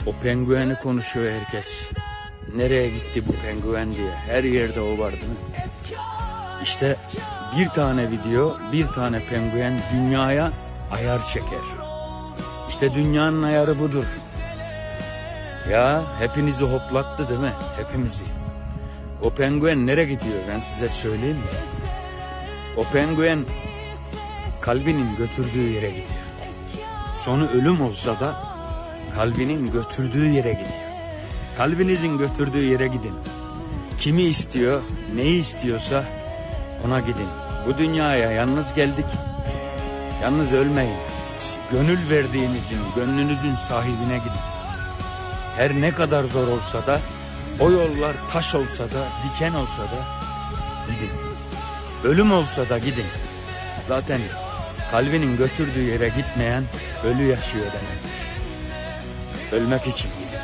O pengueni konuşuyor herkes. Nereye gitti bu penguen diye. Her yerde o var değil mi? İşte bir tane video, bir tane penguen dünyaya ayar çeker. İşte dünyanın ayarı budur. Ya hepinizi hoplattı değil mi? Hepimizi. O penguen nereye gidiyor ben size söyleyeyim mi? O penguen kalbinin götürdüğü yere gidiyor. Sonu ölüm olsa da kalbinin götürdüğü yere gidiyor. Kalbinizin götürdüğü yere gidin. Kimi istiyor, neyi istiyorsa ona gidin. Bu dünyaya yalnız geldik. Yalnız ölmeyin. Gönül verdiğinizin, gönlünüzün sahibine gidin. Her ne kadar zor olsa da, o yollar taş olsa da, diken olsa da gidin. Ölüm olsa da gidin. Zaten kalbinin götürdüğü yere gitmeyen ölü yaşıyor demektir. Ölmek için gidin.